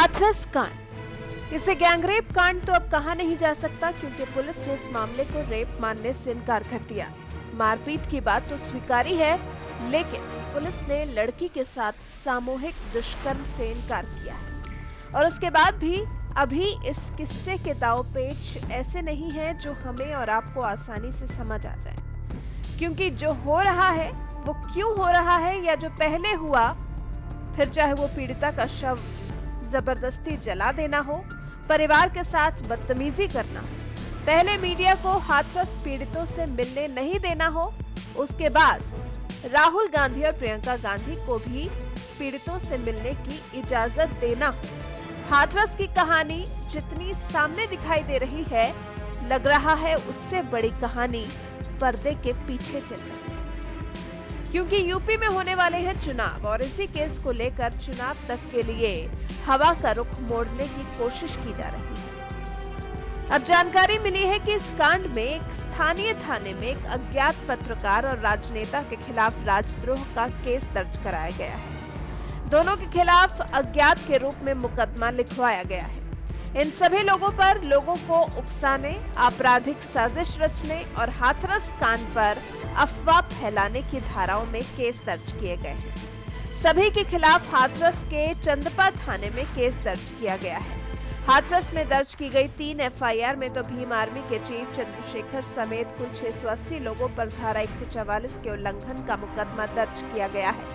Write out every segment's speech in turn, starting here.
हाथरस कांड। इसे गैंगरेप कांड तो अब कहा नहीं जा सकता क्योंकि पुलिस ने इस मामले को रेप मानने से इनकार कर दिया। मारपीट की बात तो स्वीकारी है, लेकिन पुलिस ने लड़की के साथ सामूहिक दुष्कर्म से इनकार किया है। और उसके बाद भी अभी इस किस्से के दांव-पेच ऐसे नहीं हैं जो हमें और आपको आसानी से समझ आ जाए, क्योंकि जो हो रहा है वो क्यों हो रहा है या जो पहले हुआ, फिर चाहे वो पीड़िता का शव जबरदस्ती जला देना हो, परिवार के साथ बदतमीजी करना, पहले मीडिया को हाथरस पीड़ितों से मिलने नहीं देना हो, उसके बाद राहुल गांधी और प्रियंका गांधी को भी पीड़ितों से मिलने की इजाजत देना हो। हाथरस की कहानी जितनी सामने दिखाई दे रही है, लग रहा है उससे बड़ी कहानी पर्दे के पीछे चल रही है, क्योंकि यूपी में होने वाले हैं चुनाव और इसी केस को लेकर चुनाव तक के लिए हवा का रुख मोड़ने की कोशिश की जा रही है। अब जानकारी मिली है कि इस कांड में एक स्थानीय थाने में एक अज्ञात पत्रकार और राजनेता के खिलाफ राजद्रोह का केस दर्ज कराया गया है। दोनों के खिलाफ अज्ञात के रूप में मुकदमा लिखवाया गया है। इन सभी लोगों पर लोगों को उकसाने, आपराधिक साजिश रचने और हाथरस कांड पर अफवाह फैलाने की धाराओं में केस दर्ज किए गए हैं। सभी के खिलाफ हाथरस के चंदपा थाने में केस दर्ज किया गया है। हाथरस में दर्ज की गई 3 एफआईआर में तो भीम आर्मी के चीफ चंद्रशेखर समेत कुल 680 लोगों पर धारा 144 के उल्लंघन का मुकदमा दर्ज किया गया है।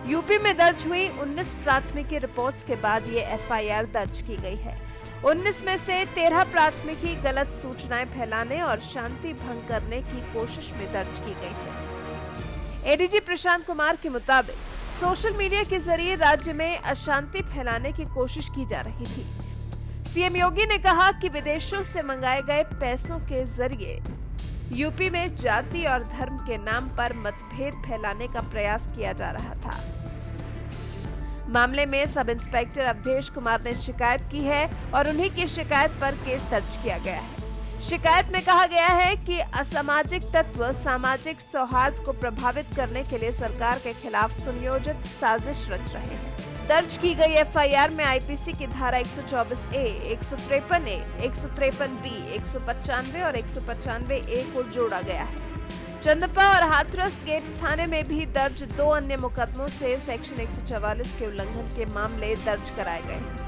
यूपी में दर्ज हुई 19 प्राथमिकी रिपोर्ट्स के बाद ये एफआईआर दर्ज की गई है। 19 में से 13 प्राथमिकी गलत सूचनाएं फैलाने और शांति भंग करने की कोशिश में दर्ज की गई है। एडीजी प्रशांत कुमार के मुताबिक सोशल मीडिया के जरिए राज्य में अशांति फैलाने की कोशिश की जा रही थी। सीएम योगी ने कहा कि विदेशों से मंगाए गए पैसों के जरिए यूपी में जाति और धर्म के नाम पर मतभेद फैलाने का प्रयास किया जा रहा था। मामले में सब इंस्पेक्टर अवधेश कुमार ने शिकायत की है और उन्हीं की शिकायत पर केस दर्ज किया गया है। शिकायत में कहा गया है कि असामाजिक तत्व सामाजिक सौहार्द को प्रभावित करने के लिए सरकार के खिलाफ सुनियोजित साजिश रच रहे हैं। दर्ज की गई एफआईआर में आईपीसी की धारा 124A, 153A, 153B, 195 और 195A को जोड़ा गया है। चंदपा और हाथरस गेट थाने में भी दर्ज 2 अन्य मुकदमों से सेक्शन 144 के उल्लंघन के मामले दर्ज कराए गए हैं।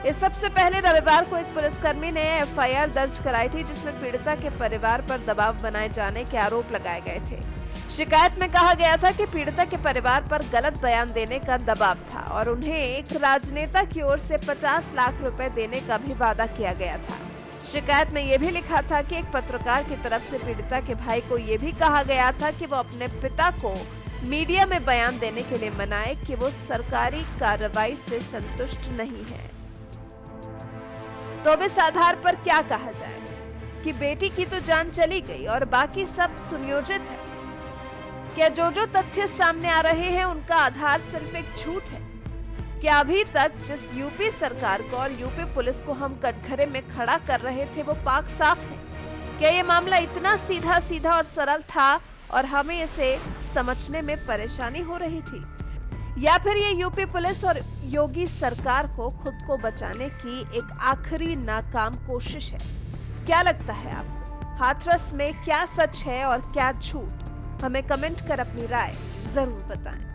इस सबसे पहले रविवार को एक पुलिसकर्मी ने एफआईआर दर्ज कराई थी, जिसमें पीड़िता के परिवार पर दबाव बनाए जाने के आरोप लगाए गए थे। शिकायत में कहा गया था कि पीड़िता के परिवार पर गलत बयान देने का दबाव था और उन्हें एक राजनेता की ओर से 50 लाख रुपए देने का भी वादा किया गया था। शिकायत में यह भी लिखा था कि एक पत्रकार की तरफ से पीड़िता के भाई को यह भी कहा गया था कि वो अपने पिता को मीडिया में बयान देने के लिए मनाए कि वो सरकारी कार्रवाई से संतुष्ट नहीं है। तो अब इस आधार पर क्या कहा जाए कि बेटी की तो जान चली गई और बाकी सब सुनियोजित है? क्या जो तथ्य सामने आ रहे हैं उनका आधार सिर्फ एक झूठ है? क्या अभी तक जिस यूपी सरकार को और यूपी पुलिस को हम कटघरे में खड़ा कर रहे थे वो पाक साफ है? क्या ये मामला इतना सीधा और सरल था और हमें इसे समझने में परेशानी हो रही थी, या फिर ये यूपी पुलिस और योगी सरकार को खुद को बचाने की एक आखिरी नाकाम कोशिश है? क्या लगता है आपको? हाथरस में क्या सच है और क्या झूठ? हमें कमेंट कर अपनी राय जरूर बताएं।